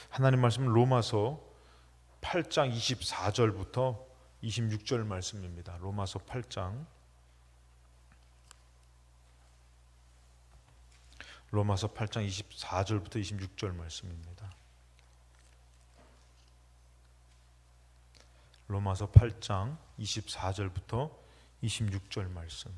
하나님 말씀 로마서 8장 24절부터 26절 말씀입니다. 로마서 8장 24절부터 26절 말씀입니다. 로마서 8장 24절부터 26절 말씀.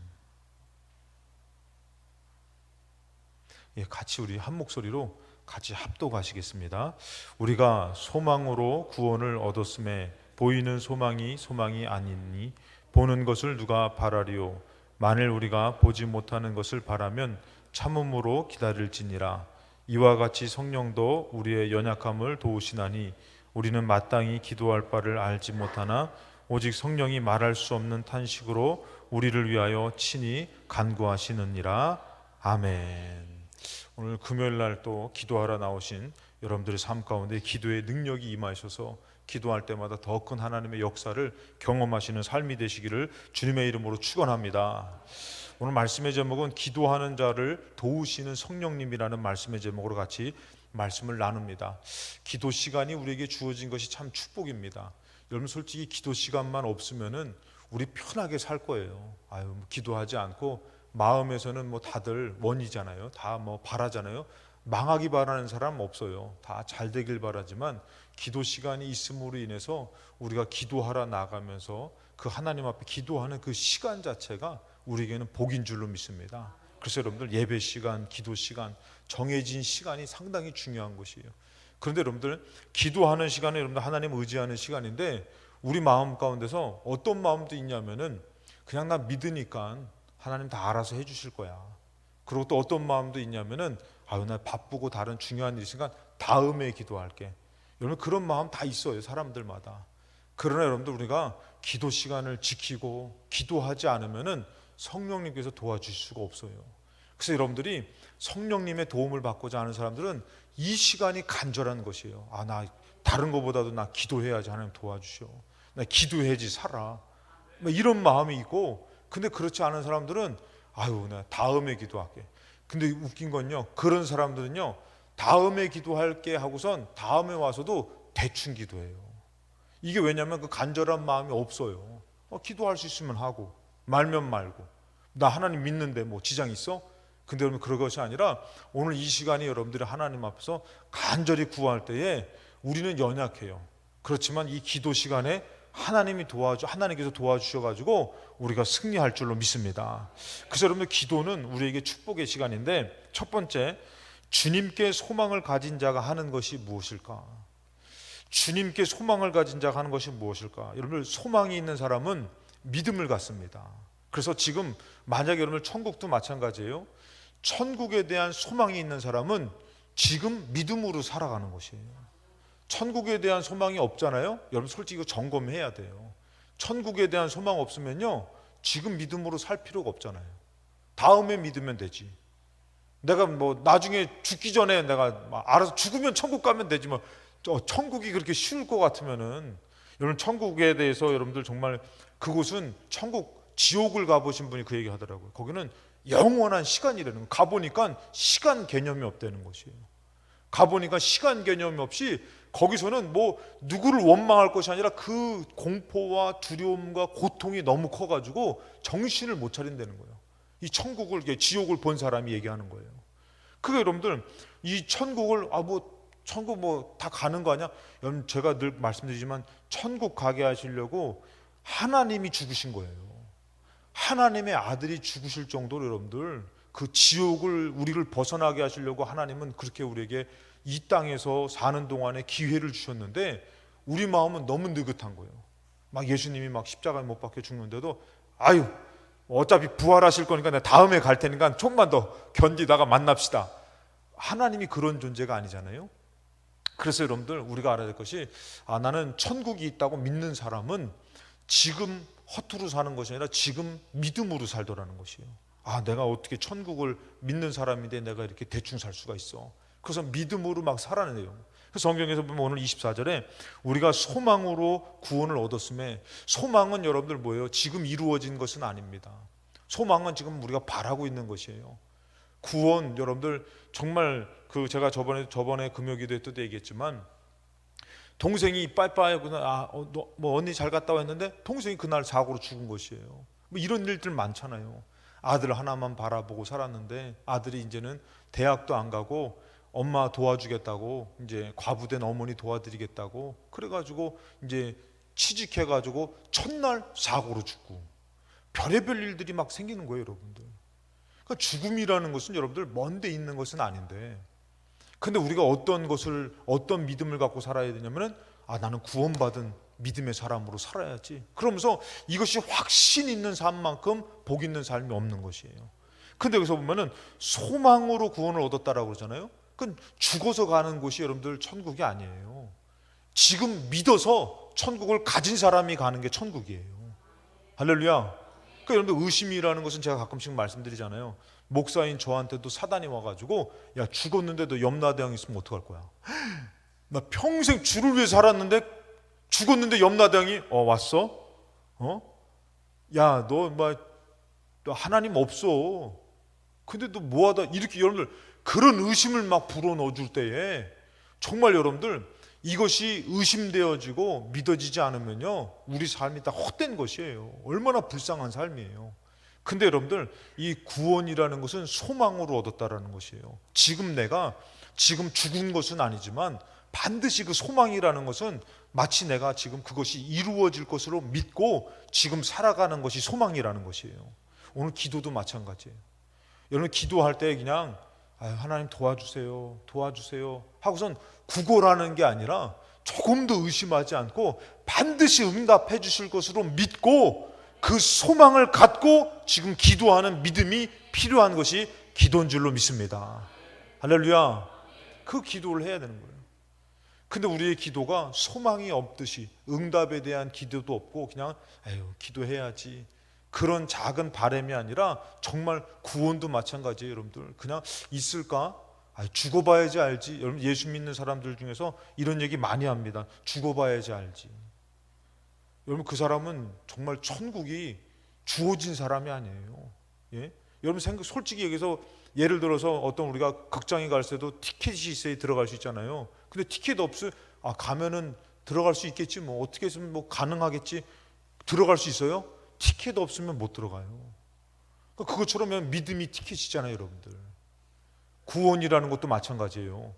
같이 우리 한 목소리로 같이 합독하시겠습니다. 우리가 소망으로 구원을 얻었음에 보이는 소망이 아니니 보는 것을 누가 바라리요. 만일 우리가 보지 못하는 것을 바라면 참음으로 기다릴지니라. 이와 같이 성령도 우리의 연약함을 도우시나니 우리는 마땅히 기도할 바를 알지 못하나 오직 성령이 말할 수 없는 탄식으로 우리를 위하여 친히 간구하시느니라. 아멘. 오늘 금요일 날 또 기도하러 나오신 여러분들의 삶 가운데 기도의 능력이 임하셔서 기도할 때마다 더 큰 하나님의 역사를 경험하시는 삶이 되시기를 주님의 이름으로 축원합니다. 오늘 말씀의 제목은 기도하는 자를 도우시는 성령님이라는 말씀의 제목으로 같이 말씀을 나눕니다. 기도 시간이 우리에게 주어진 것이 참 축복입니다. 여러분 솔직히 기도 시간만 없으면은 우리 편하게 살 거예요. 기도하지 않고 마음에서는 다들 원이잖아요. 다 바라잖아요. 망하기 바라는 사람 없어요. 다 잘 되길 바라지만 기도 시간이 있음으로 인해서 우리가 기도하러 나가면서 그 하나님 앞에 기도하는 그 시간 자체가 우리에게는 복인 줄로 믿습니다. 그래서 여러분들 예배 시간, 기도 시간, 정해진 시간이 상당히 중요한 것이에요. 그런데 여러분들 기도하는 시간에 여러분들 하나님 의지하는 시간인데 우리 마음 가운데서 어떤 마음도 있냐면은 그냥 나 믿으니까 하나님 다 알아서 해주실 거야. 그리고 또 어떤 마음도 있냐면은 나 바쁘고 다른 중요한 일 있으니까 다음에 기도할게. 여러분 그런 마음 다 있어요, 사람들마다. 그러나 여러분들 우리가 기도 시간을 지키고 기도하지 않으면은 성령님께서 도와주실 수가 없어요. 그래서 여러분들이 성령님의 도움을 받고자 하는 사람들은 이 시간이 간절한 것이에요. 나 다른 것보다도 나 기도해야지 하나님 도와주셔. 나 기도해야지 살아. 이런 마음이 있고, 근데 그렇지 않은 사람들은 나 다음에 기도할게. 근데 웃긴 건요, 그런 사람들은요 다음에 기도할게 하고선 다음에 와서도 대충 기도해요. 이게 왜냐면 그 간절한 마음이 없어요. 기도할 수 있으면 하고 말면 말고 나 하나님 믿는데 지장 있어? 근데 여러분 그런 것이 아니라 오늘 이 시간이 여러분들이 하나님 앞에서 간절히 구할 때에 우리는 연약해요. 그렇지만 이 기도 시간에 하나님께서 도와주셔가지고 우리가 승리할 줄로 믿습니다. 그래서 여러분들 기도는 우리에게 축복의 시간인데, 첫 번째, 주님께 소망을 가진 자가 하는 것이 무엇일까? 주님께 소망을 가진 자가 하는 것이 무엇일까? 여러분들 소망이 있는 사람은 믿음을 갖습니다. 그래서 지금 만약에 여러분들 천국도 마찬가지예요. 천국에 대한 소망이 있는 사람은 지금 믿음으로 살아가는 것이에요. 천국에 대한 소망이 없잖아요. 여러분 솔직히 이거 점검해야 돼요. 천국에 대한 소망 없으면요 지금 믿음으로 살 필요가 없잖아요. 다음에 믿으면 되지. 내가 나중에 죽기 전에 내가 알아서 죽으면 천국 가면 되지 천국이 그렇게 쉬울 것 같으면은. 여러분 천국에 대해서 여러분들 정말 그곳은 지옥을 가보신 분이 그 얘기 하더라고요. 거기는 영원한 시간이라는 거. 가보니까 시간 개념이 없다는 것이에요. 가보니까 시간 개념이 없이 거기서는 누구를 원망할 것이 아니라 그 공포와 두려움과 고통이 너무 커가지고 정신을 못 차린다는 거예요. 이 지옥을 본 사람이 얘기하는 거예요. 그게 여러분들 이 천국을 천국 다 가는 거 아니야? 여러분 제가 늘 말씀드리지만 천국 가게 하시려고 하나님이 죽으신 거예요. 하나님의 아들이 죽으실 정도로 여러분들 그 지옥을 우리를 벗어나게 하시려고 하나님은 그렇게 우리에게 이 땅에서 사는 동안에 기회를 주셨는데 우리 마음은 너무 느긋한 거예요. 예수님이 십자가에 못 박혀 죽는데도 어차피 부활하실 거니까 내가 다음에 갈 테니까 조금만 더 견디다가 만납시다. 하나님이 그런 존재가 아니잖아요. 그래서 여러분들 우리가 알아야 될 것이 나는 천국이 있다고 믿는 사람은 지금 허투루 사는 것이 아니라 지금 믿음으로 살더라는 것이에요. 내가 어떻게 천국을 믿는 사람인데 내가 이렇게 대충 살 수가 있어. 그래서 믿음으로 살아내요. 그래서 성경에서 보면 오늘 24절에 우리가 소망으로 구원을 얻었음에, 소망은 여러분들 뭐예요? 지금 이루어진 것은 아닙니다. 소망은 지금 우리가 바라고 있는 것이에요. 구원, 여러분들 정말 제가 저번에 금요기도회 때도 얘기했지만 동생이 빠이빠이 뭐 언니 잘 갔다 왔는데 동생이 그날 사고로 죽은 것이에요. 뭐 이런 일들 많잖아요. 아들 하나만 바라보고 살았는데 아들이 이제는 대학도 안 가고 엄마 도와주겠다고 이제 과부된 어머니 도와드리겠다고 그래가지고 이제 취직해가지고 첫날 사고로 죽고 별의별 일들이 막 생기는 거예요, 여러분들. 그러니까 죽음이라는 것은 여러분들 먼데 있는 것은 아닌데, 근데 우리가 어떤 믿음을 갖고 살아야 되냐면은 나는 구원받은 믿음의 사람으로 살아야지. 그러면서 이것이 확신 있는 삶만큼 복 있는 삶이 없는 것이에요. 근데 여기서 보면은 소망으로 구원을 얻었다라고 그러잖아요. 그건 죽어서 가는 곳이 여러분들 천국이 아니에요. 지금 믿어서 천국을 가진 사람이 가는 게 천국이에요. 할렐루야. 그러니까 여러분들 의심이라는 것은 제가 가끔씩 말씀드리잖아요. 목사인 저한테도 사단이 와가지고 야 죽었는데 너 염라대왕 있으면 어떡할 거야? 나 평생 주를 위해 살았는데 죽었는데 염라대왕이 왔어? 야 너 너 하나님 없어. 근데 너 뭐하다 이렇게 여러분들 그런 의심을 막 불어넣어 줄 때에 정말 여러분들 이것이 의심되어지고 믿어지지 않으면요 우리 삶이 다 헛된 것이에요. 얼마나 불쌍한 삶이에요. 근데 여러분들 이 구원이라는 것은 소망으로 얻었다라는 것이에요. 내가 지금 죽은 것은 아니지만 반드시 그 소망이라는 것은 마치 내가 지금 그것이 이루어질 것으로 믿고 지금 살아가는 것이 소망이라는 것이에요. 오늘 기도도 마찬가지예요. 여러분 기도할 때 그냥 하나님 도와주세요 하고선 구걸하는 게 아니라 조금도 의심하지 않고 반드시 응답해 주실 것으로 믿고 그 소망을 갖고 지금 기도하는 믿음이 필요한 것이 기도인 줄로 믿습니다. 할렐루야. 그 기도를 해야 되는 거예요. 근데 우리의 기도가 소망이 없듯이 응답에 대한 기도도 없고 그냥 기도해야지 그런 작은 바람이 아니라 정말 구원도 마찬가지예요. 여러분들 그냥 있을까? 죽어봐야지 알지. 여러분 예수 믿는 사람들 중에서 이런 얘기 많이 합니다. 죽어봐야지 알지. 여러분 그 사람은 정말 천국이 주어진 사람이 아니에요. 예? 여러분 솔직히 얘기해서 예를 들어서 어떤 우리가 극장에 갈 때도 티켓이 있어야 들어갈 수 있잖아요. 근데 티켓 없으면 가면은 들어갈 수 있겠지 뭐 어떻게 해서는 뭐 가능하겠지. 들어갈 수 있어요? 티켓 없으면 못 들어가요. 그것처럼 믿음이 티켓이잖아요, 여러분들. 구원이라는 것도 마찬가지예요.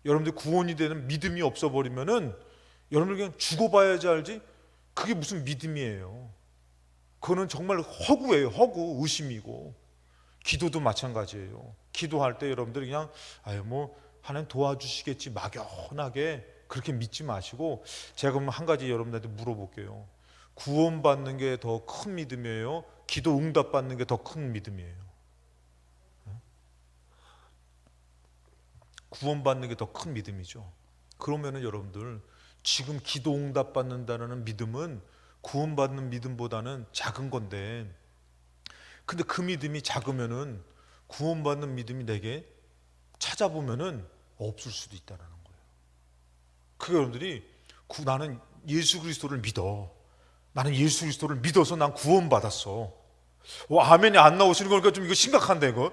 여러분들 구원이 되는 믿음이 없어 버리면은 여러분들 그냥 죽어봐야지 알지. 그게 무슨 믿음이에요? 그거는 정말 허구예요. 허구, 의심이고. 기도도 마찬가지예요. 기도할 때 여러분들 그냥 뭐 하나님 도와주시겠지 막연하게 그렇게 믿지 마시고 제가 그럼 한 가지 여러분들한테 물어볼게요. 구원받는 게 더 큰 믿음이에요? 기도 응답 받는 게 더 큰 믿음이에요? 구원받는 게 더 큰 믿음이죠. 그러면은 여러분들 지금 기도 응답 받는다는 믿음은 구원받는 믿음보다는 작은 건데, 근데 그 믿음이 작으면은 구원받는 믿음이 내게 찾아보면은 없을 수도 있다는 거예요. 그 여러분들이 나는 예수 그리스도를 믿어. 나는 예수 그리스도를 믿어서 난 구원받았어. 아멘이 안 나오시는 거니까 좀 이거 심각한데 이거.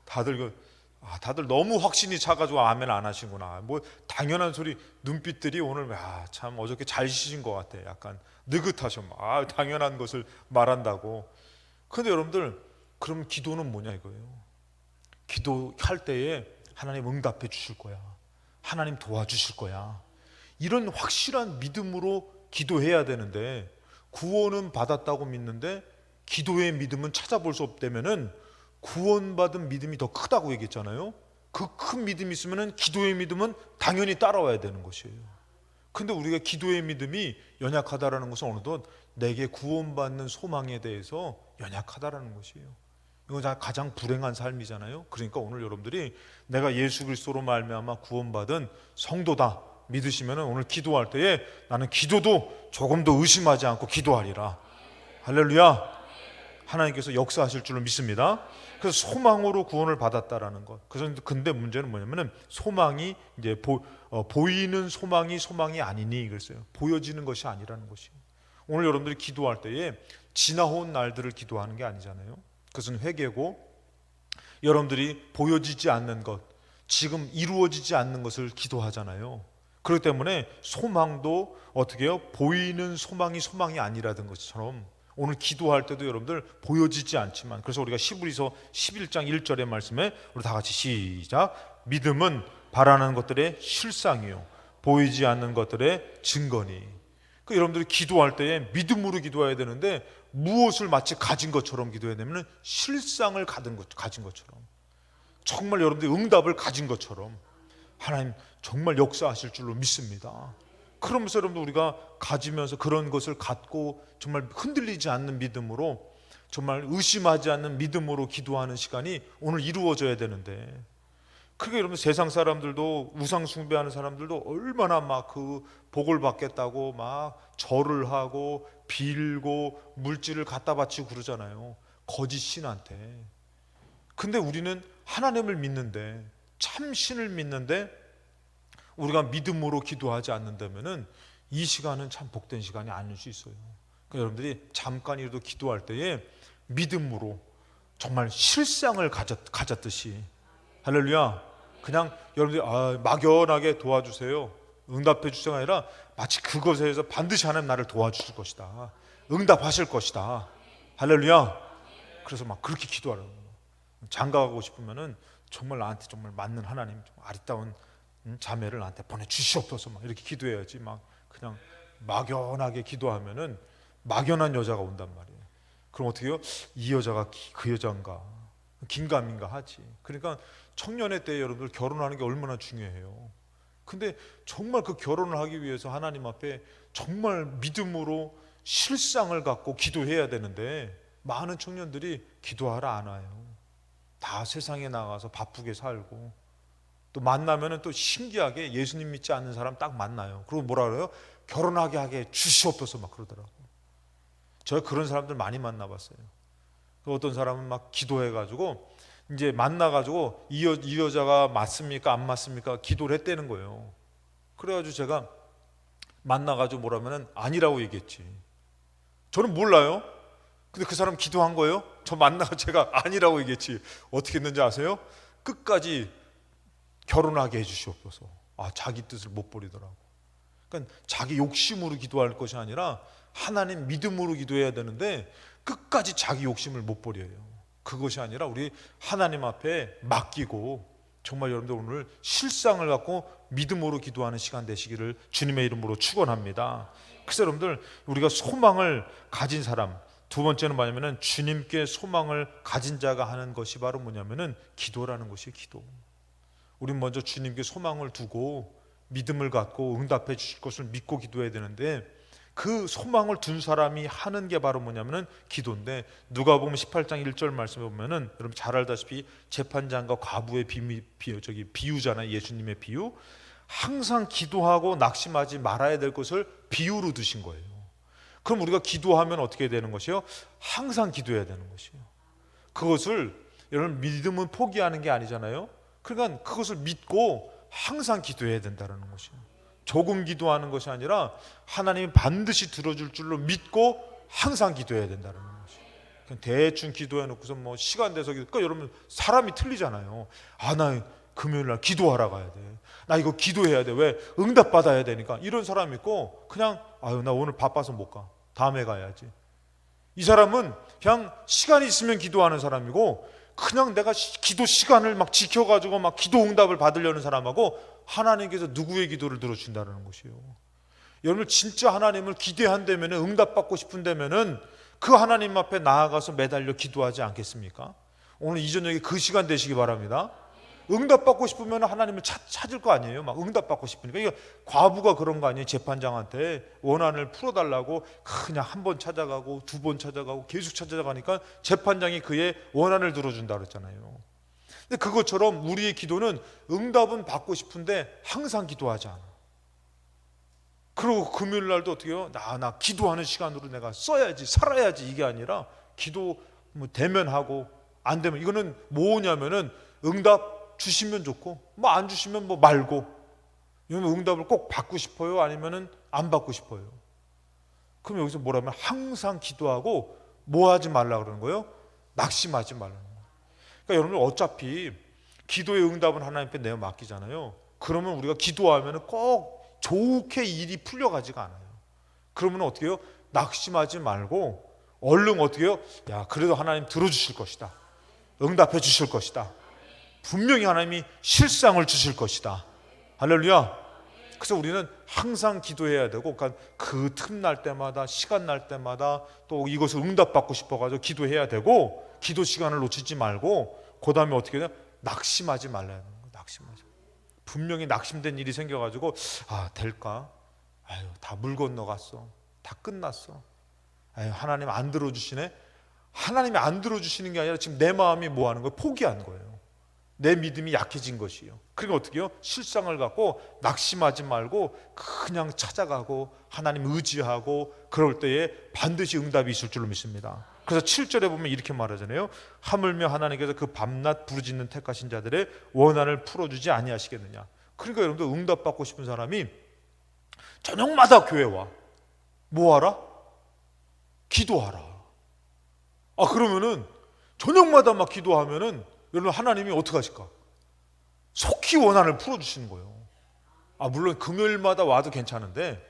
다들 너무 확신이 차가지고 아멘 안 하시구나. 뭐 당연한 소리. 눈빛들이 오늘 참 어저께 잘 쉬신 것 같아. 약간 느긋하셔. 당연한 것을 말한다고. 근데 여러분들 그럼 기도는 뭐냐 이거예요. 기도할 때에 하나님 응답해 주실 거야. 하나님 도와주실 거야. 이런 확실한 믿음으로 기도해야 되는데 구원은 받았다고 믿는데 기도의 믿음은 찾아볼 수 없다면은 구원받은 믿음이 더 크다고 얘기했잖아요. 그 큰 믿음이 있으면은 기도의 믿음은 당연히 따라와야 되는 것이에요. 근데 우리가 기도의 믿음이 연약하다라는 것은 어느덧 내게 구원받는 소망에 대해서 연약하다라는 것이에요. 이건 가장 불행한 삶이잖아요. 그러니까 오늘 여러분들이 내가 예수 그리스도로 말미암아 구원받은 성도다 믿으시면은 오늘 기도할 때에 나는 기도도 조금 더 의심하지 않고 기도하리라. 할렐루야. 하나님께서 역사하실 줄로 믿습니다. 그래서 소망으로 구원을 받았다라는 것. 그래서 근데 문제는 뭐냐면은 소망이 이제 보이는 소망이 아니니 그랬어요. 보여지는 것이 아니라는 것이. 오늘 여러분들이 기도할 때에 지나온 날들을 기도하는 게 아니잖아요. 그것은 회개고 여러분들이 보여지지 않는 것, 지금 이루어지지 않는 것을 기도하잖아요. 그렇기 때문에 소망도 어떻게 해요? 보이는 소망이 아니라는 것처럼 오늘 기도할 때도 여러분들 보여지지 않지만, 그래서 우리가 히브리서 11장 1절의 말씀에 우리 다 같이 시작. 믿음은 바라는 것들의 실상이요 보이지 않는 것들의 증거니. 그 여러분들이 기도할 때에 믿음으로 기도해야 되는데 무엇을 마치 가진 것처럼 기도해야 되면 실상을 가진 것처럼, 정말 여러분들이 응답을 가진 것처럼 하나님 정말 역사하실 줄로 믿습니다. 그러면서 여러분들 우리가 가지면서 그런 것을 갖고 정말 흔들리지 않는 믿음으로, 정말 의심하지 않는 믿음으로 기도하는 시간이 오늘 이루어져야 되는데, 그게 여러분 세상 사람들도, 우상 숭배하는 사람들도 얼마나 막 그 복을 받겠다고 막 절을 하고 빌고 물질을 갖다 바치고 그러잖아요, 거짓 신한테. 근데 우리는 하나님을 믿는데, 참 신을 믿는데 우리가 믿음으로 기도하지 않는다면은 이 시간은 참 복된 시간이 아닐 수 있어요. 그러니까 여러분들이 잠깐이라도 기도할 때에 믿음으로 정말 실상을 가졌듯이, 할렐루야, 그냥 여러분들이 막연하게 도와주세요, 응답해 주세요가 아니라 마치 그것에 대해서 반드시 하나님 나를 도와주실 것이다, 응답하실 것이다, 할렐루야. 그래서 막 그렇게 기도하라고. 장가가고 싶으면은 정말 나한테 정말 맞는 하나님, 아리따운 자매를 나한테 보내주시옵소서, 막 이렇게 기도해야지. 막 그냥 막연하게 기도하면은 막연한 여자가 온단 말이에요. 그럼 어떻게 해요? 이 여자가 그 여자인가, 긴가민가 하지. 그러니까 청년의 때 여러분들 결혼하는 게 얼마나 중요해요. 근데 정말 그 결혼을 하기 위해서 하나님 앞에 정말 믿음으로 실상을 갖고 기도해야 되는데, 많은 청년들이 기도하러 안 와요. 다 세상에 나가서 바쁘게 살고, 또 만나면은 또 신기하게 예수님 믿지 않는 사람 딱 만나요. 그리고 뭐라 그래요? 결혼하게 하게 주시옵소서 막 그러더라고요. 제가 그런 사람들 많이 만나봤어요. 어떤 사람은 막 기도해가지고 이제 만나가지고 이 여자가 맞습니까 안 맞습니까 기도를 했다는 거예요. 그래가지고 제가 만나가지고 뭐라면은 아니라고 얘기했지. 저는 몰라요. 근데 그 사람 기도한 거예요. 저 만나가 제가 아니라고 얘기했지. 어떻게 했는지 아세요? 끝까지 결혼하게 해주시옵소서. 자기 뜻을 못 버리더라고. 그러니까 자기 욕심으로 기도할 것이 아니라 하나님 믿음으로 기도해야 되는데 끝까지 자기 욕심을 못 버려요. 그것이 아니라 우리 하나님 앞에 맡기고 정말 여러분들 오늘 실상을 갖고 믿음으로 기도하는 시간 되시기를 주님의 이름으로 축원합니다. 그래서 여러분들 우리가 소망을 가진 사람, 두 번째는 뭐냐면은 주님께 소망을 가진 자가 하는 것이 바로 뭐냐면은 기도라는 것이에요. 기도. 우린 먼저 주님께 소망을 두고 믿음을 갖고 응답해 주실 것을 믿고 기도해야 되는데, 그 소망을 둔 사람이 하는 게 바로 뭐냐면은 기도인데, 누가복음 18장 1절 말씀에 보면은 여러분 잘 알다시피 재판장과 과부의 비유잖아요. 예수님의 비유. 항상 기도하고 낙심하지 말아야 될 것을 비유로 두신 거예요. 그럼 우리가 기도하면 어떻게 되는 것이요? 항상 기도해야 되는 것이에요. 그것을 여러분 믿음은 포기하는 게 아니잖아요. 그러니까 그것을 믿고 항상 기도해야 된다는 것이에요. 조금 기도하는 것이 아니라 하나님이 반드시 들어줄 줄로 믿고 항상 기도해야 된다는 것이에요. 그냥 대충 기도해 놓고서 뭐 시간 돼서 그러니까 여러분 사람이 틀리잖아요. 나 금요일 날 기도하러 가야 돼. 나 이거 기도해야 돼. 왜? 응답 받아야 되니까. 이런 사람 있고 그냥 나 오늘 바빠서 못 가. 다음에 가야지. 이 사람은 그냥 시간이 있으면 기도하는 사람이고, 그냥 내가 기도 시간을 막 지켜가지고 막 기도 응답을 받으려는 사람하고 하나님께서 누구의 기도를 들어준다는 것이에요. 여러분 진짜 하나님을 기대한다면, 응답받고 싶은다면은 그 하나님 앞에 나아가서 매달려 기도하지 않겠습니까? 오늘 이 저녁에 그 시간 되시기 바랍니다. 응답받고 싶으면 하나님을 찾을 거 아니에요. 막 응답받고 싶으니까. 이게 과부가 그런 거 아니에요. 재판장한테 원한을 풀어달라고 그냥 한 번 찾아가고 두 번 찾아가고 계속 찾아가니까 재판장이 그의 원한을 들어준다 그랬잖아요. 근데 그것처럼 우리의 기도는 응답은 받고 싶은데 항상 기도하지 않아. 그리고 금요일 날도 어떻게 해요? 나 기도하는 시간으로 내가 써야지, 살아야지, 이게 아니라 기도 뭐 되면 하고 안 되면, 이거는 뭐냐면은 응답 주시면 좋고 뭐 안 주시면 뭐 말고. 이러면 응답을 꼭 받고 싶어요? 아니면은 안 받고 싶어요? 그럼 여기서 뭐라면 항상 기도하고 뭐 하지 말라 그러는 거예요? 낙심하지 말라는 거예요. 그러니까 여러분 어차피 기도의 응답은 하나님 앞에 내어 맡기잖아요. 그러면 우리가 기도하면 꼭 좋게 일이 풀려가지가 않아요. 그러면 어떻게 해요? 낙심하지 말고 얼른 어떻게 해요? 야, 그래도 하나님 들어주실 것이다. 응답해 주실 것이다. 분명히 하나님이 실상을 주실 것이다. 할렐루야. 그래서 우리는 항상 기도해야 되고, 그러니까 그 틈날 때마다, 시간 날 때마다 또 이것을 응답받고 싶어가지고 기도해야 되고, 기도 시간을 놓치지 말고, 그 다음에 어떻게 해야 돼요? 낙심하지 말라는 거예요. 낙심하지. 분명히 낙심된 일이 생겨가지고, 아, 될까? 아유, 다 물 건너갔어. 다 끝났어. 아유, 하나님 안 들어주시네. 하나님이 안 들어주시는 게 아니라 지금 내 마음이 뭐 하는 거예요? 포기한 거예요. 내 믿음이 약해진 것이에요. 그러니까 어떻게 해요? 실상을 갖고 낙심하지 말고 그냥 찾아가고 하나님 의지하고, 그럴 때에 반드시 응답이 있을 줄로 믿습니다. 그래서 7절에 보면 이렇게 말하잖아요. 하물며 하나님께서 그 밤낮 부르짖는 택하신 자들의 원한을 풀어주지 아니하시겠느냐. 그러니까 여러분들 응답받고 싶은 사람이 저녁마다 교회 와. 뭐 하라? 기도하라. 아, 그러면은 저녁마다 막 기도하면은 여러분 하나님이 어떻게 하실까? 속히 원한을 풀어주시는 거예요. 아, 물론 금요일마다 와도 괜찮은데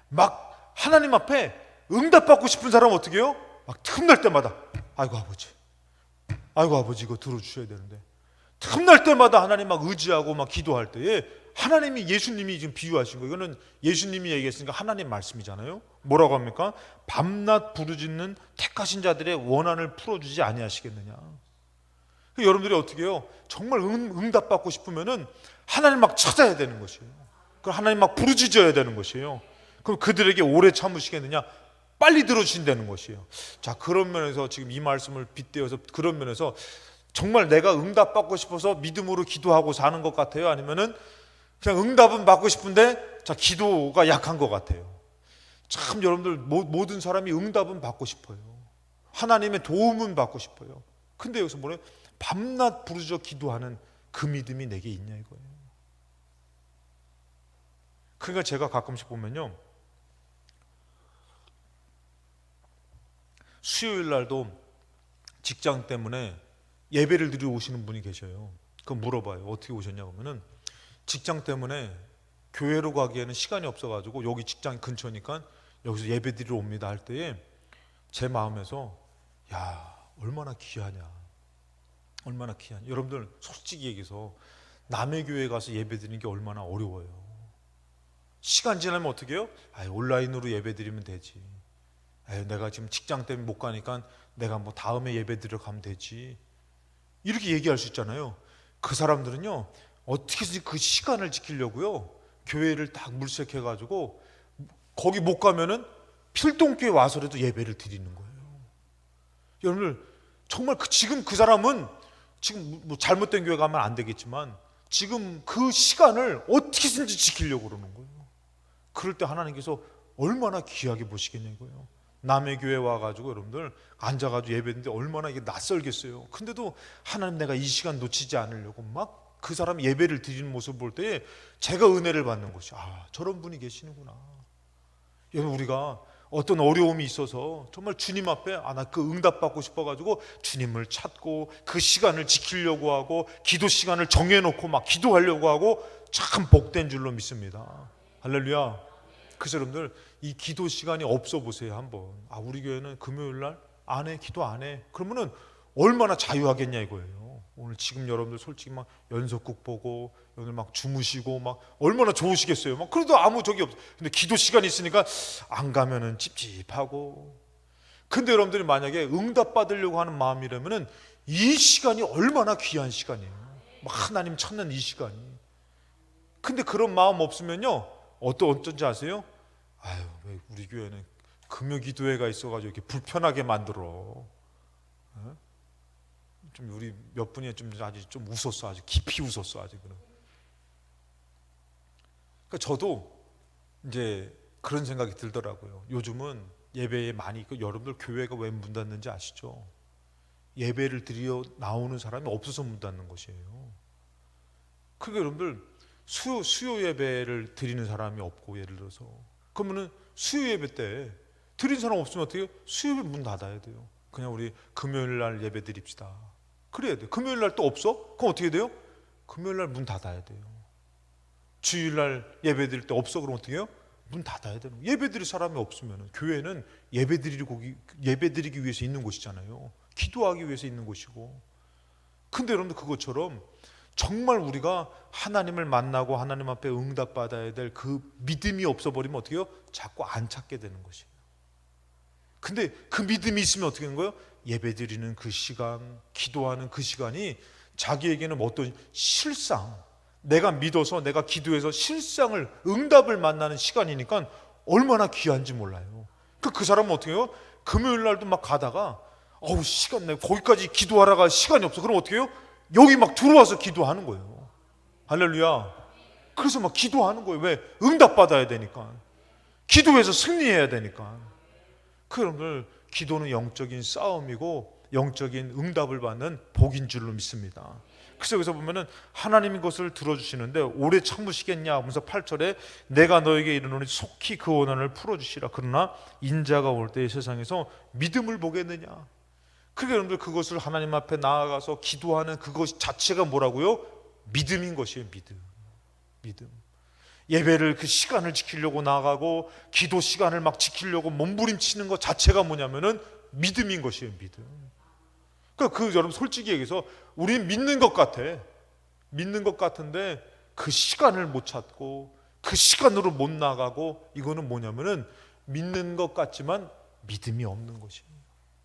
막 하나님 앞에 응답받고 싶은 사람은 어떻게 해요? 막 틈날 때마다 아이고 아버지 이거 들어주셔야 되는데, 틈날 때마다 하나님 막 의지하고 막 기도할 때에 하나님이, 예수님이 지금 비유하신 거예요. 이거는 예수님이 얘기했으니까 하나님 말씀이잖아요. 뭐라고 합니까? 밤낮 부르짖는 택하신 자들의 원한을 풀어주지 아니하시겠느냐. 여러분들이 어떻게 해요? 정말 응답받고 싶으면은 하나님 막 찾아야 되는 것이에요. 그럼 하나님 막 부르짖어야 되는 것이에요. 그럼 그들에게 오래 참으시겠느냐? 빨리 들어주신다는 것이에요. 자, 그런 면에서 지금 이 말씀을 빗대어서, 그런 면에서 정말 내가 응답받고 싶어서 믿음으로 기도하고 사는 것 같아요? 아니면은 그냥 응답은 받고 싶은데 자, 기도가 약한 것 같아요? 참 여러분들 모든 사람이 응답은 받고 싶어요. 하나님의 도움은 받고 싶어요. 근데 여기서 뭐래요? 밤낮 부르짖어 기도하는 그 믿음이 내게 있냐 이거예요. 그러니까 제가 가끔씩 보면요, 수요일 날도 직장 때문에 예배를 드리러 오시는 분이 계셔요. 그럼 물어봐요. 어떻게 오셨냐고 하면은 직장 때문에 교회로 가기에는 시간이 없어가지고 여기 직장 근처니까 여기서 예배 드리러 옵니다 할 때에 제 마음에서 야, 얼마나 귀하냐, 얼마나 귀하냐. 여러분들 솔직히 얘기해서 남의 교회 가서 예배 드리는 게 얼마나 어려워요. 시간 지나면 어떻게 해요? 아유, 온라인으로 예배 드리면 되지. 아유, 내가 지금 직장 때문에 못 가니까 내가 뭐 다음에 예배 드리러 가면 되지, 이렇게 얘기할 수 있잖아요. 그 사람들은요, 어떻게든지 그 시간을 지키려고요, 교회를 딱 물색해가지고 거기 못 가면은 필동교회 와서라도 예배를 드리는 거예요. 여러분들 정말 지금 그 사람은 지금 뭐 잘못된 교회 가면 안 되겠지만 지금 그 시간을 어떻게든지 지키려고 그러는 거예요. 그럴 때 하나님께서 얼마나 귀하게 보시겠냐 이거예요. 남의 교회 와가지고 여러분들 앉아가지고 예배했는데 얼마나 이게 낯설겠어요. 근데도 하나님, 내가 이 시간 놓치지 않으려고 막 그 사람 예배를 드리는 모습을 볼 때 제가 은혜를 받는 것이, 아, 저런 분이 계시는구나. 여러분, 우리가 어떤 어려움이 있어서 정말 주님 앞에 나 그 응답받고 싶어가지고 주님을 찾고 그 시간을 지키려고 하고 기도 시간을 정해놓고 막 기도하려고 하고 참 복된 줄로 믿습니다. 할렐루야. 그래서 여러분들 이 기도 시간이 없어 보세요 한번. 아, 우리 교회는 금요일날 안 해, 기도 안 해. 그러면은 얼마나 자유하겠냐 이거예요. 오늘 지금 여러분들 솔직히 막 연속극 보고 오늘 막 주무시고 막 얼마나 좋으시겠어요. 막 그래도 아무 적이 없어. 근데 기도 시간이 있으니까 안 가면은 찝찝하고. 근데 여러분들이 만약에 응답 받으려고 하는 마음이라면은 이 시간이 얼마나 귀한 시간이에요. 막 하나님 찾는 이 시간이. 근데 그런 마음 없으면요, 어쩐지 아세요? 아유, 왜 우리 교회는 금요 기도회가 있어가지고 이렇게 불편하게 만들어. 좀 우리 몇 분이 좀 아주 좀 웃었어, 아주 깊이 웃었어, 아주. 그러니까 저도 이제 그런 생각이 들더라고요. 요즘은 예배에 많이 있고, 여러분들 교회가 왜 문 닫는지 아시죠? 예배를 드리러 나오는 사람이 없어서 문 닫는 것이에요. 그러니까 여러분들 수요 예배를 드리는 사람이 없고, 예를 들어서 그러면은 수요 예배 때 드린 사람 없으면 어떻게 해요? 수요 예배 문 닫아야 돼요. 그냥 우리 금요일 날 예배 드립시다. 그래야 돼요. 금요일 날 또 없어? 그럼 어떻게 돼요? 금요일 날 문 닫아야 돼요. 주일날 예배 드릴 때 없어 그러면 어떻게 해요? 문 닫아야 되는 거예요. 예배 드릴 사람이 없으면 교회는 예배 드리기 위해서 있는 곳이잖아요. 기도하기 위해서 있는 곳이고. 근데 여러분들 그것처럼 정말 우리가 하나님을 만나고 하나님 앞에 응답받아야 될 그 믿음이 없어버리면 어떻게 해요? 자꾸 안 찾게 되는 것이에요. 근데 그 믿음이 있으면 어떻게 되는 거예요? 예배 드리는 그 시간, 기도하는 그 시간이 자기에게는 어떤 실상, 내가 믿어서 내가 기도해서 실상을 응답을 만나는 시간이니까 얼마나 귀한지 몰라요. 그 사람은 어떻게 해요? 금요일 날도 막 가다가 시간 내가 거기까지 기도하러 갈 시간이 없어. 그럼 어떻게 해요? 여기 막 들어와서 기도하는 거예요. 할렐루야. 그래서 막 기도하는 거예요. 왜? 응답받아야 되니까. 기도해서 승리해야 되니까. 여러분들 기도는 영적인 싸움이고 영적인 응답을 받는 복인 줄로 믿습니다. 그래서 여기서 보면은 하나님이 것을 들어주시는데 오래 참으시겠냐 하면서 8절에 내가 너에게 이르노니 속히 그 원한을 풀어주시라. 그러나 인자가 올 때의 세상에서 믿음을 보겠느냐. 그러니까 여러분들 그것을 하나님 앞에 나아가서 기도하는 그것 자체가 뭐라고요? 믿음인 것이에요. 믿음. 예배를 그 시간을 지키려고 나가고 기도 시간을 막 지키려고 몸부림치는 것 자체가 뭐냐면은 믿음인 것이에요. 믿음. 그러니까 여러분 솔직히 얘기해서 우리는 믿는 것 같은데 그 시간을 못 찾고 그 시간으로 못 나가고 이거는 뭐냐면은 믿는 것 같지만 믿음이 없는 것이에요.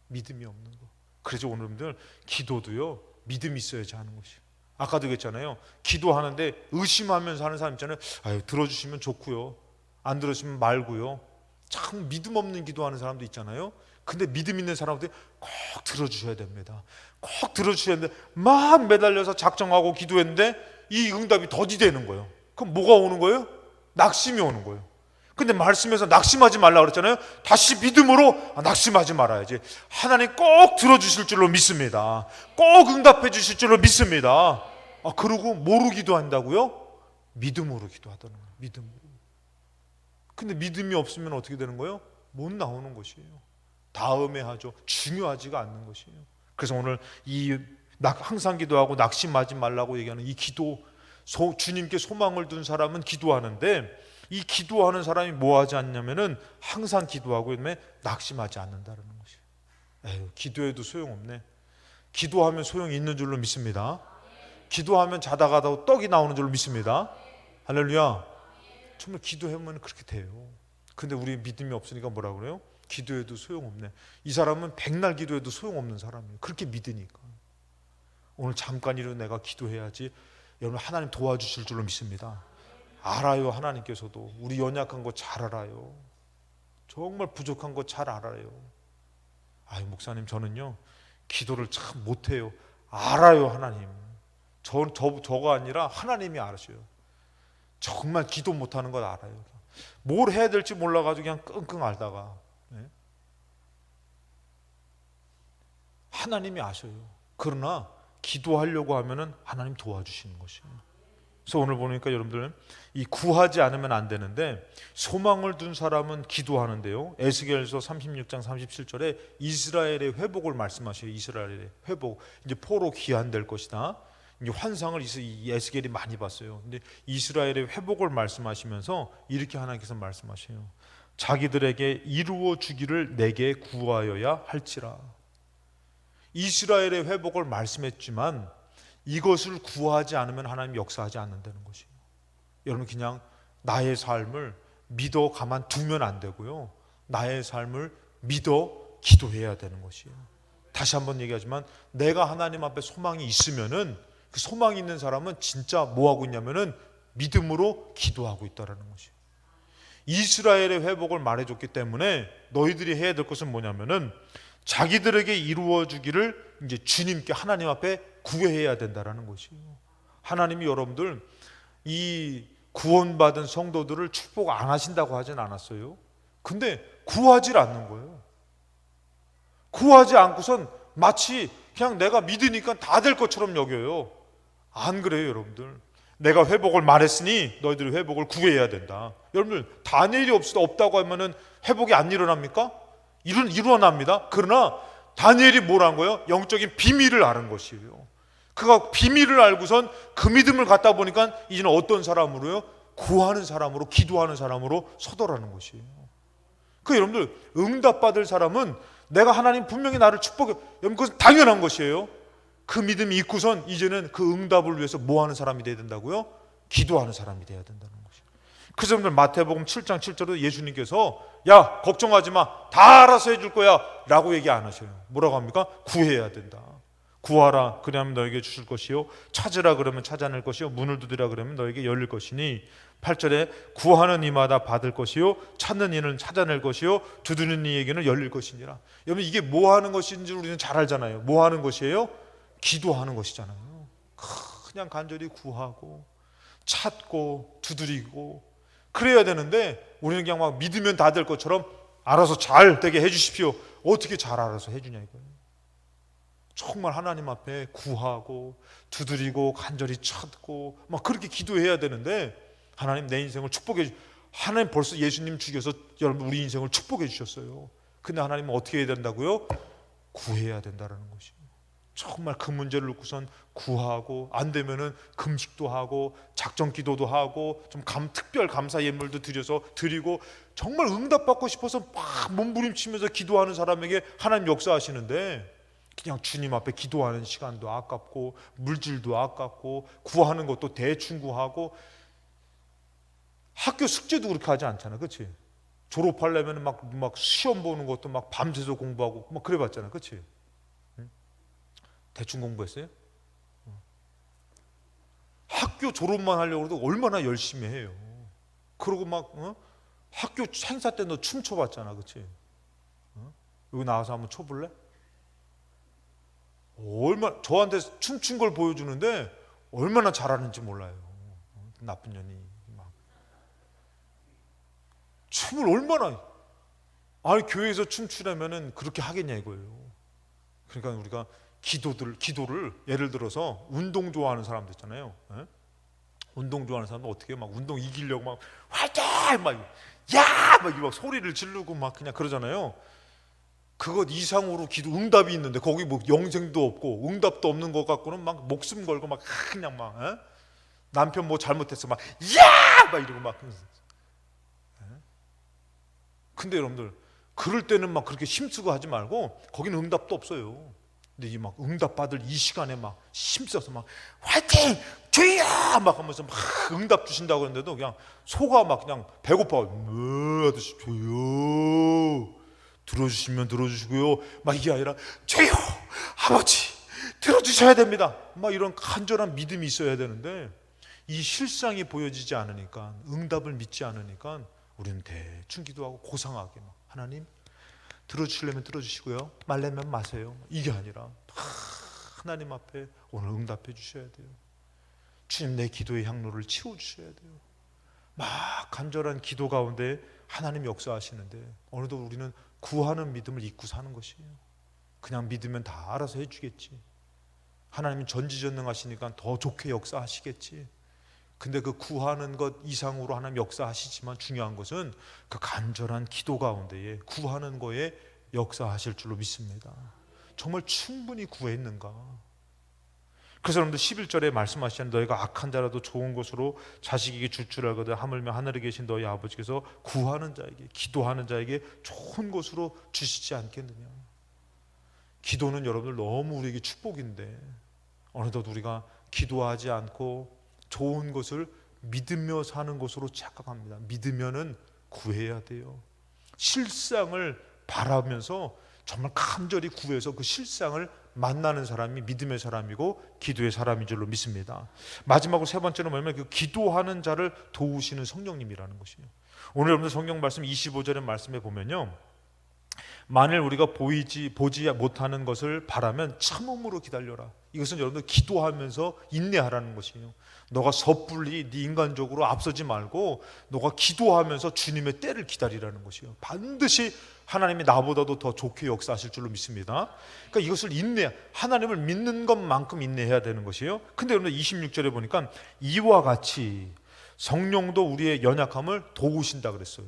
믿음이 없는 것. 그래서 오늘들 기도도요 믿음이 있어야지 하는 것이에요. 아까도 그랬잖아요. 기도하는데 의심하면서 하는 사람 있잖아요. 들어주시면 좋고요, 안 들어주시면 말고요. 참 믿음 없는 기도하는 사람도 있잖아요. 근데 믿음 있는 사람한테 꼭 들어주셔야 됩니다. 꼭 들어주셔야 되는데 막 매달려서 작정하고 기도했는데 이 응답이 더디되는 거예요. 그럼 뭐가 오는 거예요? 낙심이 오는 거예요. 근데 말씀에서 낙심하지 말라 그랬잖아요. 다시 믿음으로 낙심하지 말아야지. 하나님 꼭 들어주실 줄로 믿습니다. 꼭 응답해 주실 줄로 믿습니다. 그러고 뭐로 기도한다고요? 믿음으로 기도하다는 거예요. 믿음으로. 근데 믿음이 없으면 어떻게 되는 거예요? 못 나오는 것이에요. 다음에 하죠. 중요하지가 않는 것이에요. 그래서 오늘 항상 기도하고 낙심하지 말라고 얘기하는 이 기도, 주님께 소망을 둔 사람은 기도하는데 이 기도하는 사람이 뭐 하지 않냐면은 항상 기도하고 있는데 낙심하지 않는다는 것이에요. 기도해도 소용없네. 기도하면 소용이 있는 줄로 믿습니다. 기도하면 자다가도 떡이 나오는 줄로 믿습니다. 할렐루야. 정말 기도하면 그렇게 돼요. 근데 우리 믿음이 없으니까 뭐라 그래요? 기도해도 소용없네. 이 사람은 백날 기도해도 소용없는 사람이에요. 그렇게 믿으니까. 오늘 잠깐이라도 내가 기도해야지. 여러분 하나님 도와주실 줄로 믿습니다. 알아요. 하나님께서도 우리 연약한 거 잘 알아요. 정말 부족한 거 잘 알아요. 목사님 저는요 기도를 참 못해요. 알아요. 하나님. 저가 아니라 하나님이 알으셔요. 정말 기도 못하는 걸 알아요. 뭘 해야 될지 몰라가지고 그냥 끙끙 앓다가 하나님이 아셔요. 그러나 기도하려고 하면은 하나님 도와주시는 것이에요. 그래서 오늘 보니까 여러분들 이 구하지 않으면 안 되는데 소망을 둔 사람은 기도하는데요. 에스겔서 36장 37절에 이스라엘의 회복을 말씀하셔요. 이스라엘의 회복. 이제 포로 귀환될 것이다. 이제 환상을 이 에스겔이 많이 봤어요. 근데 이스라엘의 회복을 말씀하시면서 이렇게 하나님께서 말씀하셔요. 자기들에게 이루어 주기를 내게 구하여야 할지라. 이스라엘의 회복을 말씀했지만 이것을 구하지 않으면 하나님 역사하지 않는다는 것이에요. 여러분 그냥 나의 삶을 믿어 가만두면 안 되고요. 나의 삶을 믿어 기도해야 되는 것이에요. 다시 한번 얘기하지만 내가 하나님 앞에 소망이 있으면은 그 소망이 있는 사람은 진짜 뭐 하고 있냐면은 믿음으로 기도하고 있다라는 것이에요. 이스라엘의 회복을 말해줬기 때문에 너희들이 해야 될 것은 뭐냐면은 자기들에게 이루어 주기를 이제 주님께 하나님 앞에 구해야 된다라는 것이에요. 하나님이 여러분들 이 구원받은 성도들을 축복 안 하신다고 하진 않았어요. 근데 구하질 않는 거예요. 구하지 않고선 마치 그냥 내가 믿으니까 다 될 것처럼 여겨요. 안 그래요, 여러분들. 내가 회복을 말했으니 너희들이 회복을 구해야 된다. 여러분들 다니엘이 없다고 하면은 회복이 안 일어납니까? 일어납니다. 그러나 다니엘이 뭐란 거예요? 영적인 비밀을 아는 것이에요. 그가 비밀을 알고선 그 믿음을 갖다 보니까 이제는 어떤 사람으로요? 구하는 사람으로, 기도하는 사람으로 서더라는 것이에요. 그 여러분들, 응답받을 사람은 내가 하나님 분명히 나를 축복해, 여러분 그것은 당연한 것이에요. 그 믿음이 있고선 이제는 그 응답을 위해서 뭐 하는 사람이 돼야 된다고요? 기도하는 사람이 돼야 된다는 것이에요. 그래서 여러분들 마태복음 7장 7절에 예수님께서 야 걱정하지 마, 다 알아서 해줄 거야 라고 얘기 안 하셔요. 뭐라고 합니까? 구해야 된다. 구하라 그러면 너에게 주실 것이요, 찾으라 그러면 찾아낼 것이요, 문을 두드리라 그러면 너에게 열릴 것이니, 8절에 구하는 이마다 받을 것이요, 찾는 이는 찾아낼 것이요, 두드리는 이에게는 열릴 것이니라. 여러분 이게 뭐 하는 것인지 우리는 잘 알잖아요. 뭐 하는 것이에요? 기도하는 것이잖아요. 그냥 간절히 구하고 찾고 두드리고 그래야 되는데, 우리는 그냥 막 믿으면 다 될 것처럼 알아서 잘 되게 해주십시오. 어떻게 잘 알아서 해주냐 이거예요. 정말 하나님 앞에 구하고 두드리고 간절히 찾고 막 그렇게 기도해야 되는데, 하나님 내 인생을 축복해 하나님 벌써 예수님 죽여서 여러분 우리 인생을 축복해 주셨어요. 근데 하나님은 어떻게 해야 된다고요? 구해야 된다라는 것이에요. 정말 그 문제를 놓고선 구하고, 안 되면은 금식도 하고 작정 기도도 하고 좀 특별 감사 예물도 드리고 정말 응답받고 싶어서 막 몸부림치면서 기도하는 사람에게 하나님 역사하시는데, 그냥 주님 앞에 기도하는 시간도 아깝고 물질도 아깝고 구하는 것도 대충 구하고, 학교 숙제도 그렇게 하지 않잖아, 그렇지? 졸업하려면 막 시험 보는 것도 막 밤새서 공부하고 막 그래봤잖아, 그렇지? 응? 대충 공부했어요? 학교 졸업만 하려고 해도 얼마나 열심히 해요. 그러고 막 학교 행사 때 너 춤춰봤잖아, 그렇지? 여기 나와서 한번 춰볼래? 저한테 춤춘 걸 보여주는데 얼마나 잘하는지 몰라요. 나쁜 년이 막 춤을 얼마나, 아니 교회에서 춤추려면은 그렇게 하겠냐 이거예요. 그러니까 우리가 기도를 예를 들어서 운동 좋아하는 사람들 있잖아요. 에? 운동 좋아하는 사람들 어떻게 막 운동 이기려고 막 화이팅 막 소리를 지르고 막 그냥 그러잖아요. 그것 이상으로 기도 응답이 있는데 거기 뭐 영생도 없고 응답도 없는 것 갖고는 막 목숨 걸고 막 그냥 막 에? 남편 뭐 잘못했어 막 이러고 막. 근데 여러분들 그럴 때는 막 그렇게 힘쓰고 하지 말고, 거기는 응답도 없어요. 근데 이 막 응답 받을 이 시간에 막 힘써서 막 화이팅 주여 막 하면서 막 응답 주신다고 그러는데도 그냥 속아 막 그냥 배고파. 아저씨 주여 들어주시면 들어주시고요 막 이게 아니라 주여 아버지 들어주셔야 됩니다 막 이런 간절한 믿음이 있어야 되는데, 이 실상이 보여지지 않으니까, 응답을 믿지 않으니까 우리는 대충 기도하고 고상하게 막 하나님 들어주시려면 들어주시고요 말려면 마세요, 이게 아니라 하나님 앞에 오늘 응답해 주셔야 돼요. 주님 내 기도의 향로를 치워주셔야 돼요. 막 간절한 기도 가운데 하나님 역사하시는데, 어느덧 우리는 구하는 믿음을 잊고 사는 것이에요. 그냥 믿으면 다 알아서 해주겠지, 하나님은 전지전능하시니까 더 좋게 역사하시겠지. 근데 그 구하는 것 이상으로 하나님 역사하시지만, 중요한 것은 그 간절한 기도 가운데에 구하는 거에 역사하실 줄로 믿습니다. 정말 충분히 구했는가? 그래서 여러분들 11절에 말씀하시는, 너희가 악한 자라도 좋은 것으로 자식에게 줄 줄 알거든 하물며 하늘에 계신 너희 아버지께서 구하는 자에게, 기도하는 자에게 좋은 것으로 주시지 않겠느냐. 기도는 여러분들 너무 우리에게 축복인데, 어느덧 우리가 기도하지 않고 좋은 것을 믿으며 사는 것으로 착각합니다. 믿으면은 구해야 돼요. 실상을 바라면서 정말 간절히 구해서 그 실상을 만나는 사람이 믿음의 사람이고 기도의 사람인 줄로 믿습니다. 마지막으로 세 번째는 뭐냐면 그 기도하는 자를 도우시는 성령님이라는 것이에요. 오늘 여러분들 성경 말씀 25절의 말씀에 보면요, 만일 우리가 보지 못하는 것을 바라면 참음으로 기다려라. 이것은 여러분들 기도하면서 인내하라는 것이에요. 너가 섣불리 네 인간적으로 앞서지 말고 너가 기도하면서 주님의 때를 기다리라는 것이에요. 반드시 하나님이 나보다도 더 좋게 역사하실 줄로 믿습니다. 그러니까 이것을 하나님을 믿는 것만큼 인내해야 되는 것이에요. 근데 여러분들 26절에 보니까 이와 같이 성령도 우리의 연약함을 도우신다 그랬어요.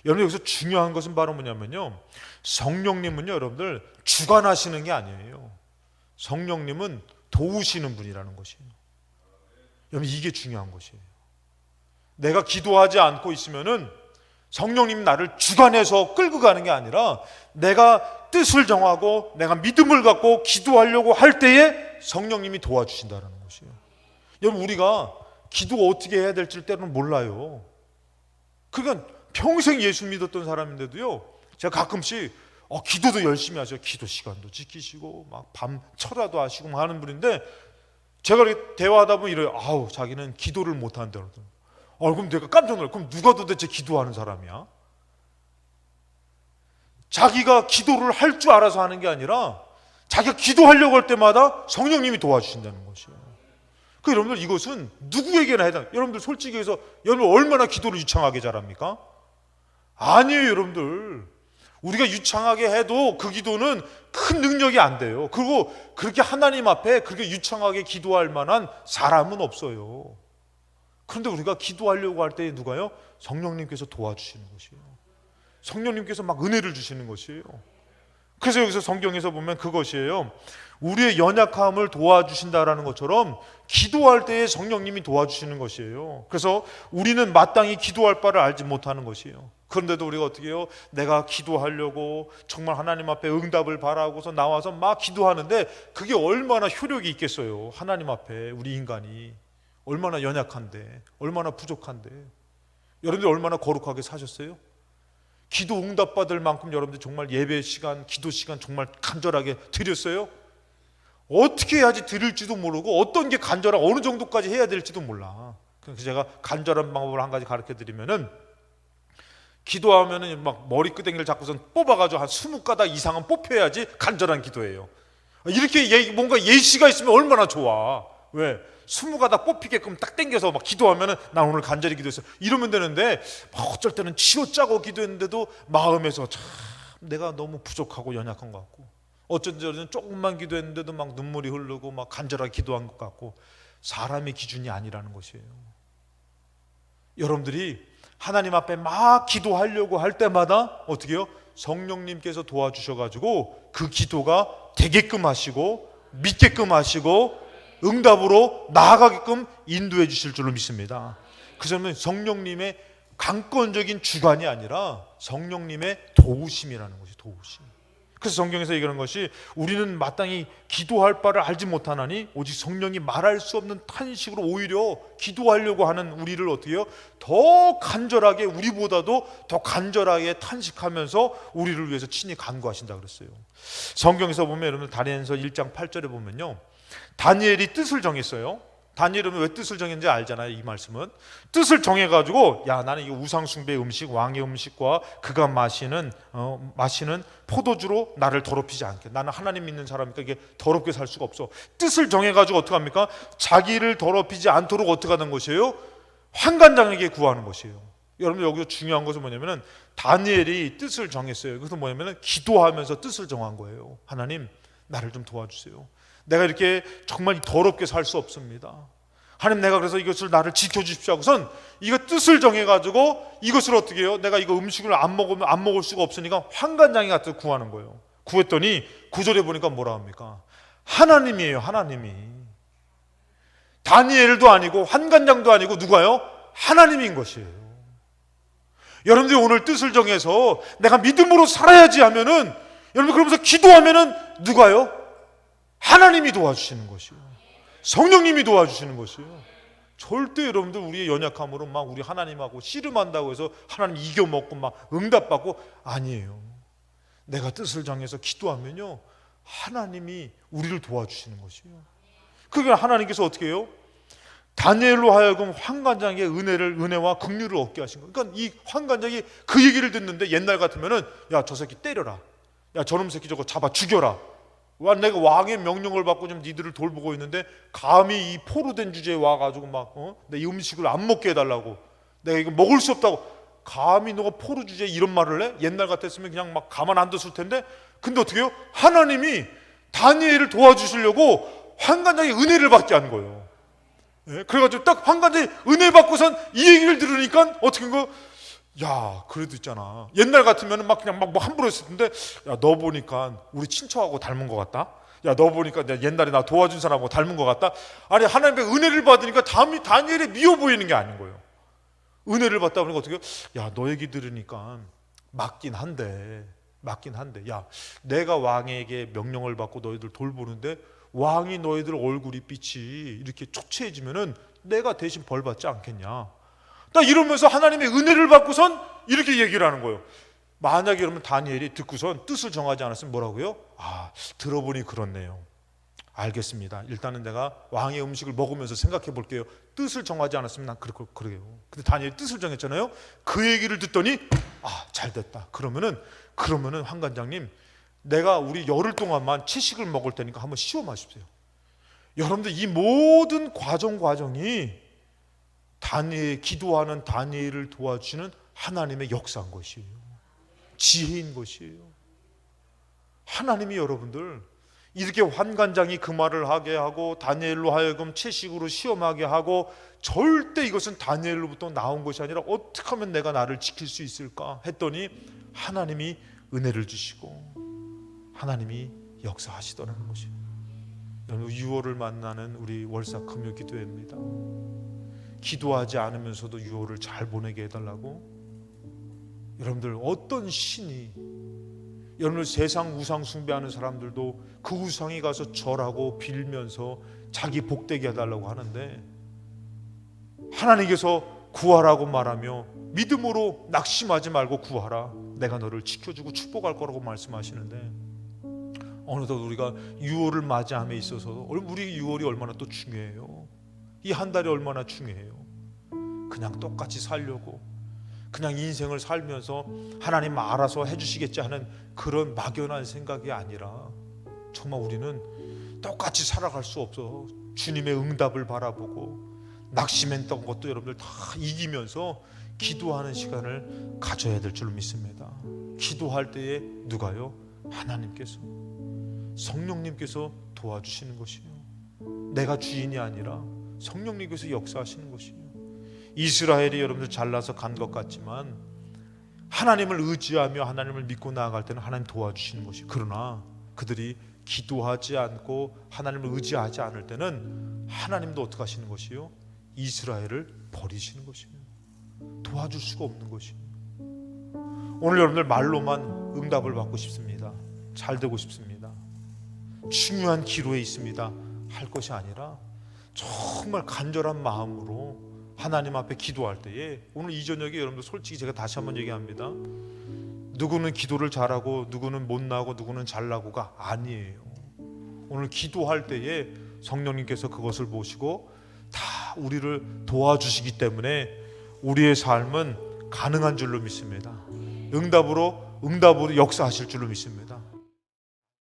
여러분 여기서 중요한 것은 바로 뭐냐면요, 성령님은요 여러분들 주관하시는 게 아니에요. 성령님은 도우시는 분이라는 것이에요. 여러분 이게 중요한 것이에요. 내가 기도하지 않고 있으면은 성령님이 나를 주관해서 끌고 가는 게 아니라 내가 뜻을 정하고 내가 믿음을 갖고 기도하려고 할 때에 성령님이 도와주신다는 것이에요. 여러분, 우리가 기도 어떻게 해야 될지 때로는 몰라요. 그러니까 평생 예수 믿었던 사람인데도요, 제가 가끔씩 기도도 열심히 하세요. 기도 시간도 지키시고 막 밤철야도 하시고 막 하는 분인데, 제가 이렇게 대화하다 보면 이래요. 아우, 자기는 기도를 못 한다. 그럼 내가 깜짝 놀라요. 그럼 누가 도대체 기도하는 사람이야? 자기가 기도를 할 줄 알아서 하는 게 아니라 자기가 기도하려고 할 때마다 성령님이 도와주신다는 것이에요. 그 여러분들, 이것은 누구에게나 해당. 여러분들 솔직히 해서 여러분 얼마나 기도를 유창하게 잘합니까? 아니에요, 여러분들. 우리가 유창하게 해도 그 기도는 큰 능력이 안 돼요. 그리고 그렇게 하나님 앞에 그렇게 유창하게 기도할 만한 사람은 없어요. 그런데 우리가 기도하려고 할 때 누가요? 성령님께서 도와주시는 것이에요. 성령님께서 막 은혜를 주시는 것이에요. 그래서 여기서 성경에서 보면 그것이에요. 우리의 연약함을 도와주신다라는 것처럼 기도할 때에 성령님이 도와주시는 것이에요. 그래서 우리는 마땅히 기도할 바를 알지 못하는 것이에요. 그런데도 우리가 어떻게 해요? 내가 기도하려고 정말 하나님 앞에 응답을 바라고서 나와서 막 기도하는데 그게 얼마나 효력이 있겠어요. 하나님 앞에 우리 인간이 얼마나 연약한데, 얼마나 부족한데. 여러분들 얼마나 거룩하게 사셨어요? 기도 응답 받을 만큼 여러분들 정말 예배 시간, 기도 시간 정말 간절하게 드렸어요? 어떻게 해야지 드릴지도 모르고 어떤 게 간절하고 어느 정도까지 해야 될지도 몰라. 그래서 제가 간절한 방법을 한 가지 가르쳐 드리면은, 기도하면은 막 머리끄댕이를 잡고선 뽑아가지고 한 20가닥 이상은 뽑혀야지 간절한 기도예요. 이렇게 뭔가 예시가 있으면 얼마나 좋아. 왜? 20가닥 뽑히게끔 딱 당겨서 막 기도하면은 난 오늘 간절히 기도했어 이러면 되는데, 막 어쩔 때는 치료짜고 기도했는데도 마음에서 참 내가 너무 부족하고 연약한 것 같고, 어쩐 때는 조금만 기도했는데도 막 눈물이 흐르고 막 간절하게 기도한 것 같고, 사람의 기준이 아니라는 것이에요. 여러분들이 하나님 앞에 막 기도하려고 할 때마다 어떻게 해요? 성령님께서 도와주셔가지고 그 기도가 되게끔 하시고 믿게끔 하시고 응답으로 나아가게끔 인도해 주실 줄로 믿습니다. 그래서 성령님의 강권적인 주관이 아니라 성령님의 도우심이라는 것이 도우심. 그래서 성경에서 얘기하는 것이, 우리는 마땅히 기도할 바를 알지 못하나니 오직 성령이 말할 수 없는 탄식으로 오히려 기도하려고 하는 우리를 어떻게 해요? 더 간절하게, 우리보다도 더 간절하게 탄식하면서 우리를 위해서 친히 간구하신다 그랬어요. 성경에서 보면 여러분 다니엘서 1장 8절에 보면요, 다니엘이 뜻을 정했어요. 다니엘은 왜 뜻을 정했는지 알잖아요. 이 말씀은 뜻을 정해가지고, 야, 나는 이 우상숭배 음식, 왕의 음식과 그가 마시는 포도주로 나를 더럽히지 않게. 나는 하나님 믿는 사람이니까 이게 더럽게 살 수가 없어. 뜻을 정해가지고 어떻게 합니까? 자기를 더럽히지 않도록 어떻게 하는 것이에요? 환관장에게 구하는 것이에요. 여러분, 여기서 중요한 것은 뭐냐면은 다니엘이 뜻을 정했어요. 그것은 뭐냐면은 기도하면서 뜻을 정한 거예요. 하나님, 나를 좀 도와주세요. 내가 이렇게 정말 더럽게 살 수 없습니다. 하나님, 내가 그래서 이것을 나를 지켜주십시오 하고선 이거 뜻을 정해가지고 이것을 어떻게 해요? 내가 이거 음식을 안 먹을 수가 없으니까 환관장에 가서 구하는 거예요. 구했더니 9절에 보니까 뭐라 합니까? 하나님이에요. 하나님이. 다니엘도 아니고 환관장도 아니고 누가요? 하나님인 것이에요. 여러분들이 오늘 뜻을 정해서 내가 믿음으로 살아야지 하면은, 여러분 그러면서 기도하면은 누가요? 하나님이 도와주시는 것이에요. 성령님이 도와주시는 것이에요. 절대 여러분들 우리의 연약함으로 막 우리 하나님하고 씨름한다고 해서 하나님 이겨먹고 막 응답받고, 아니에요. 내가 뜻을 정해서 기도하면요, 하나님이 우리를 도와주시는 것이에요. 그러니까 하나님께서 어떻게 해요? 다니엘로 하여금 환관장의 은혜와 긍휼을 얻게 하신 거예요. 그러니까 이 환관장이 그 얘기를 듣는데, 옛날 같으면은 야, 저 새끼 때려라, 야, 저놈 새끼 저거 잡아 죽여라, 내가 왕의 명령을 받고 좀 니들을 돌보고 있는데 감히 이 포로된 주제에 와가지고 막 내 이 음식을 안 먹게 해달라고, 내가 이거 먹을 수 없다고, 감히 너가 포로 주제에 이런 말을 해? 옛날 같았으면 그냥 막 가만 안 뒀을 텐데, 근데 어떻게 해요? 하나님이 다니엘을 도와주시려고 환관장의 은혜를 받게 한 거예요. 예? 그래가지고 딱 환관장의 은혜 받고선 이 얘기를 들으니까 어떻게 한 거예요? 야, 그래도 있잖아. 옛날 같으면 막 그냥 막 함부로 했을 텐데, 야, 너 보니까 우리 친척하고 닮은 것 같다. 야, 너 보니까 옛날에 나 도와준 사람하고 닮은 것 같다. 아니, 하나님의 은혜를 받으니까 다니엘이 미워 보이는 게 아닌 거예요. 은혜를 받다 보니까 어떻게, 야, 너 얘기 들으니까 맞긴 한데, 야, 내가 왕에게 명령을 받고 너희들 돌보는데 왕이 너희들 얼굴이 빛이 이렇게 초췌해지면은 내가 대신 벌 받지 않겠냐. 나 이러면서 하나님의 은혜를 받고선 이렇게 얘기를 하는 거예요. 만약에 여러분 다니엘이 듣고선 뜻을 정하지 않았으면 뭐라고요? 아, 들어보니 그렇네요. 알겠습니다. 일단은 내가 왕의 음식을 먹으면서 생각해 볼게요. 뜻을 정하지 않았으면 난 그래요. 근데 다니엘이 뜻을 정했잖아요. 그 얘기를 듣더니 아, 잘 됐다. 그러면은 황관장님, 내가 우리 열흘 동안만 채식을 먹을 테니까 한번 시험하십시오. 여러분들 이 모든 과정이 기도하는 다니엘을 도와주시는 하나님의 역사인 것이에요. 지혜인 것이에요. 하나님이 여러분들 이렇게 환관장이 그 말을 하게 하고 다니엘로 하여금 채식으로 시험하게 하고, 절대 이것은 다니엘로부터 나온 것이 아니라 어떻게 하면 내가 나를 지킬 수 있을까 했더니 하나님이 은혜를 주시고 하나님이 역사하시더라는 것이에요. 여러분, 6월을 만나는 우리 월사 금요 기도회입니다. 기도하지 않으면서도 6월을 잘 보내게 해달라고. 여러분들, 어떤 신이, 여러분들 세상 우상 숭배하는 사람들도 그 우상에 가서 절하고 빌면서 자기 복되게 해달라고 하는데, 하나님께서 구하라고 말하며 믿음으로 낙심하지 말고 구하라, 내가 너를 지켜주고 축복할 거라고 말씀하시는데, 어느덧 우리가 6월을 맞이함에 있어서 우리 6월이 얼마나 또 중요해요. 이 한 달이 얼마나 중요해요. 그냥 똑같이 살려고, 그냥 인생을 살면서 하나님 알아서 해주시겠지 하는 그런 막연한 생각이 아니라, 정말 우리는 똑같이 살아갈 수 없어. 주님의 응답을 바라보고 낙심했던 것도 여러분들 다 이기면서 기도하는 시간을 가져야 될 줄 믿습니다. 기도할 때에 누가요? 하나님께서, 성령님께서 도와주시는 것이에요. 내가 주인이 아니라 성령님께서 역사하시는 것이에요. 이스라엘이 여러분들 잘나서 간 것 같지만 하나님을 의지하며 하나님을 믿고 나아갈 때는 하나님 도와주시는 것이, 그러나 그들이 기도하지 않고 하나님을 의지하지 않을 때는 하나님도 어떻게 하시는 것이요? 이스라엘을 버리시는 것이에요. 도와줄 수가 없는 것이에요. 오늘 여러분들 말로만 응답을 받고 싶습니다. 잘 되고 싶습니다. 중요한 기로에 있습니다. 할 것이 아니라 정말 간절한 마음으로 하나님 앞에 기도할 때에, 오늘 이 저녁에 여러분들 솔직히 제가 다시 한번 얘기합니다. 누구는 기도를 잘하고 누구는 못나고 누구는 잘나고가 아니에요. 오늘 기도할 때에 성령님께서 그것을 보시고 다 우리를 도와주시기 때문에 우리의 삶은 가능한 줄로 믿습니다. 응답으로 역사하실 줄로 믿습니다.